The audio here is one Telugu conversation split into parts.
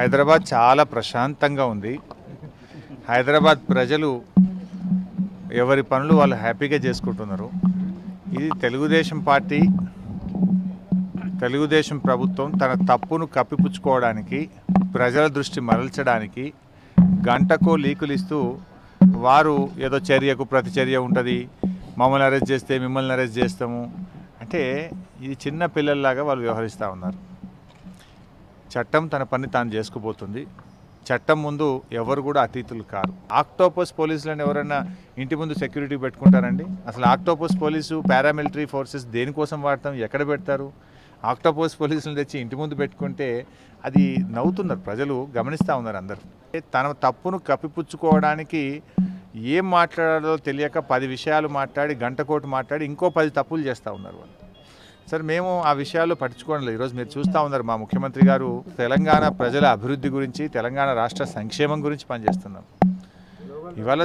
హైదరాబాద్ చాలా ప్రశాంతంగా ఉంది. హైదరాబాద్ ప్రజలు ఎవరి పనులు వాళ్ళు హ్యాపీగా చేసుకుంటున్నారు. ఇది తెలుగుదేశం పార్టీ, తెలుగుదేశం ప్రభుత్వం తన తప్పును కప్పిపుచ్చుకోవడానికి, ప్రజల దృష్టి మరల్చడానికి గంటకో లీకులు ఇస్తూ వారు ఏదో చర్యకు ప్రతిచర్య ఉంటుంది, మమ్మల్ని అరెస్ట్ చేస్తే మిమ్మల్ని అరెస్ట్ చేస్తాము అంటే ఇది చిన్న పిల్లల్లాగా వాళ్ళు వ్యవహరిస్తూ ఉన్నారు. చట్టం తన పని తాను చేసుకుపోతుంది. చట్టం ముందు ఎవరు కూడా అతీతులు కారు. ఆక్టోపస్ పోలీసులను ఎవరైనా ఇంటి ముందు సెక్యూరిటీ పెట్టుకుంటారండి? అసలు ఆక్టోపస్ పోలీసు, పారామిలిటరీ ఫోర్సెస్ దేనికోసం వాడతాం, ఎక్కడ పెడతారు? ఆక్టోపస్ పోలీసులను తెచ్చి ఇంటి ముందు పెట్టుకుంటే అది నవ్వుతున్నారు, ప్రజలు గమనిస్తూ ఉన్నారు అందరూ. తన తప్పును కప్పిపుచ్చుకోవడానికి ఏం మాట్లాడాలో తెలియక 10 విషయాలు మాట్లాడి, గంటకోటి మాట్లాడి ఇంకో 10 తప్పులు చేస్తూ ఉన్నారు వాళ్ళు. సరే, మేము ఆ విషయాల్లో పట్టించుకోవడం లేదు. ఈరోజు మీరు చూస్తూ ఉన్నారు, మా ముఖ్యమంత్రి గారు తెలంగాణ ప్రజల అభివృద్ధి గురించి, తెలంగాణ రాష్ట్ర సంక్షేమం గురించి పనిచేస్తున్నారు. ఇవాళ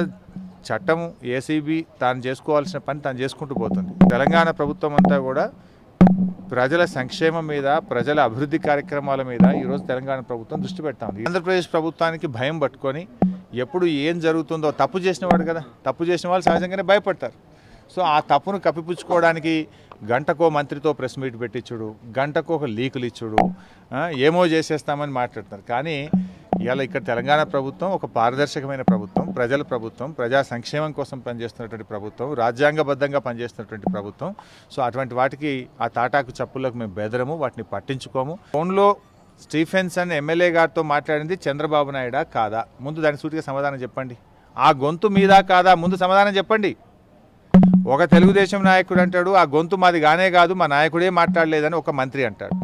చట్టము ఏసీబీ తాను చేసుకోవాల్సిన పని తాను చేసుకుంటూ పోతుంది. తెలంగాణ ప్రభుత్వం అంతా కూడా ప్రజల సంక్షేమం మీద, ప్రజల అభివృద్ధి కార్యక్రమాల మీద ఈరోజు తెలంగాణ ప్రభుత్వం దృష్టి పెడతా ఉంది. ఆంధ్రప్రదేశ్ ప్రభుత్వానికి భయం పట్టుకొని ఎప్పుడు ఏం జరుగుతుందో, తప్పు చేసిన వాడు కదా, తప్పు చేసిన వాళ్ళు సహజంగానే భయపడతారు. సో ఆ తప్పును కప్పిపుచ్చుకోవడానికి గంటకో మంత్రితో ప్రెస్ మీట్ పెట్టించుడు, గంటకో ఒక లీకులు ఇచ్చుడు, ఏమో చేసేస్తామని మాట్లాడుతున్నారు. కానీ ఇవాళ ఇక్కడ తెలంగాణ ప్రభుత్వం ఒక పారదర్శకమైన ప్రభుత్వం, ప్రజల ప్రభుత్వం, ప్రజా సంక్షేమం కోసం పనిచేస్తున్నటువంటి ప్రభుత్వం, రాజ్యాంగబద్ధంగా పనిచేస్తున్నటువంటి ప్రభుత్వం. సో అటువంటి వాటికి, ఆ తాటాకు చప్పులకు మేము బెదరము, వాటిని పట్టించుకోము. ఫోన్లో స్టీఫెన్సన్ ఎమ్మెల్యే గారితో మాట్లాడింది చంద్రబాబు నాయుడా కాదా? ముందు దాని సూటిగా సమాధానం చెప్పండి. ఆ గొంతు మీదా కాదా? ముందు సమాధానం చెప్పండి. ఒక తెలుగుదేశం నాయకుడు అంటాడు, ఆ గొంతు మాది గానే కాదు, మా నాయకుడే మాట్లాడలేదని ఒక మంత్రి అంటాడు.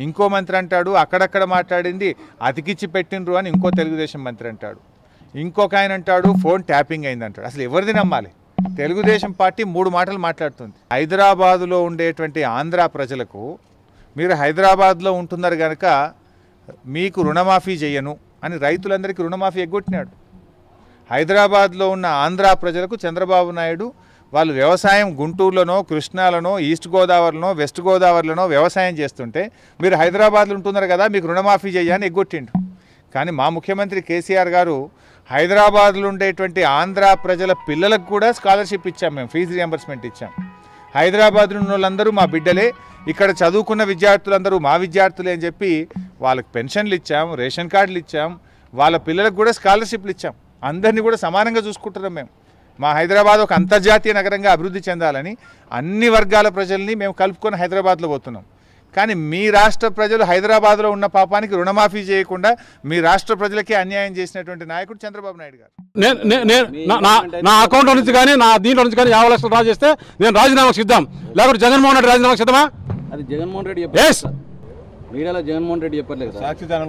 ఇంకో మంత్రి అంటాడు, అక్కడక్కడ మాట్లాడింది అతికిచ్చి పెట్టిండ్రు అని ఇంకో తెలుగుదేశం మంత్రి అంటాడు. ఇంకొక ఆయన అంటాడు ఫోన్ ట్యాపింగ్ అయింది అంటాడు. అసలు ఎవరిది నమ్మాలి? తెలుగుదేశం పార్టీ 3 మాటలు మాట్లాడుతుంది. హైదరాబాదులో ఉండేటువంటి ఆంధ్ర ప్రజలకు, మీరు హైదరాబాద్లో ఉంటున్నారు కనుక మీకు రుణమాఫీ చేయను అని రైతులందరికీ రుణమాఫీ ఎగ్గొట్టినాడు. హైదరాబాద్లో ఉన్న ఆంధ్ర ప్రజలకు చంద్రబాబు నాయుడు వాళ్ళు వ్యవసాయం గుంటూరులోనో, కృష్ణాలోనో, ఈస్ట్ గోదావరిలోనో, వెస్ట్ గోదావరిలోనో వ్యవసాయం చేస్తుంటే మీరు హైదరాబాద్లో ఉంటున్నారు కదా, మీకు రుణమాఫీ చేయని ఎగ్గొట్టిండు. కానీ మా ముఖ్యమంత్రి కేసీఆర్ గారు హైదరాబాద్లో ఉండేటువంటి ఆంధ్ర ప్రజల పిల్లలకు కూడా స్కాలర్షిప్ ఇచ్చాం, మేము ఫీజు రియంబర్స్మెంట్ ఇచ్చాం. హైదరాబాద్లో ఉన్న వాళ్ళందరూ మా బిడ్డలే, ఇక్కడ చదువుకున్న విద్యార్థులందరూ మా విద్యార్థులే అని చెప్పి వాళ్ళకి పెన్షన్లు ఇచ్చాం, రేషన్ కార్డులు ఇచ్చాం, వాళ్ళ పిల్లలకు కూడా స్కాలర్షిప్లు ఇచ్చాం. అందరినీ కూడా సమానంగా చూసుకుంటున్నాం మేము. మా హైదరాబాద్ ఒక అంతర్జాతీయ నగరంగా అభివృద్ధి చెందాలని అన్ని వర్గాల ప్రజల్ని మేము కలుపుకొని హైదరాబాద్లో పోతున్నాం. కానీ మీ రాష్ట్ర ప్రజలు హైదరాబాద్లో ఉన్న పాపానికి రుణమాఫీ చేయకుండా మీ రాష్ట్ర ప్రజలకే అన్యాయం చేసినటువంటి నాయకుడు చంద్రబాబు నాయుడు గారు. నా అకౌంట్ నుంచి కానీ, నా దీంట్లో నుంచి కానీ 50 లక్షలు డ్రా చేస్తే నేను రాజీనామా సిద్ధం. లేకపోతే జగన్మోహన్ రెడ్డి రాజీనామా సిద్ధమా? అది జగన్మోహన్ రెడ్డి చెప్పారు. మీడియాలో జగన్మోహన్ రెడ్డి చెప్పట్లేదు.